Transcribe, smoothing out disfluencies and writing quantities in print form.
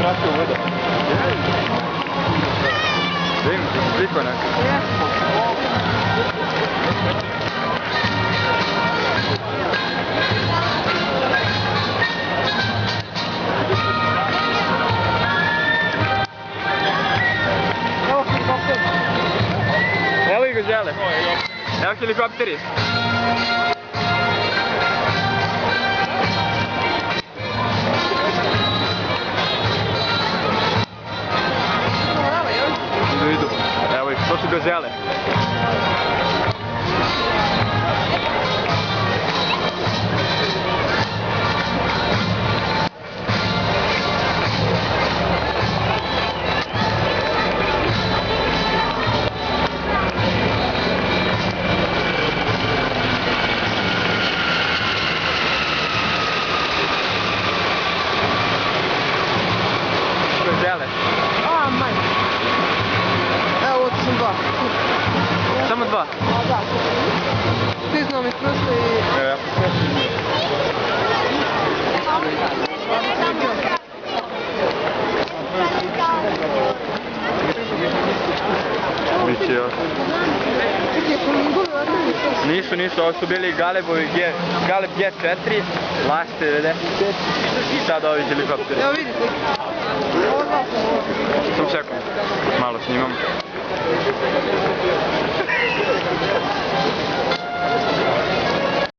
vratio u vodu. Vidim, sliko neka. Evo ih ga žele. Evo helikopteri. Idu. Evo ih, to su gazele. Gazele. A, manje. Evo, ovo sam dva. Samo dva? A, da. Stiznao mi prošle i... Evo, ja sam sve. Biće još. Nisu, ovo su bili Galebovi Galeb G4, Laste 95 i sad ovi helikopteri. Evo vidite. Ovo dva sam ovo. Samo sekund, malo snimam.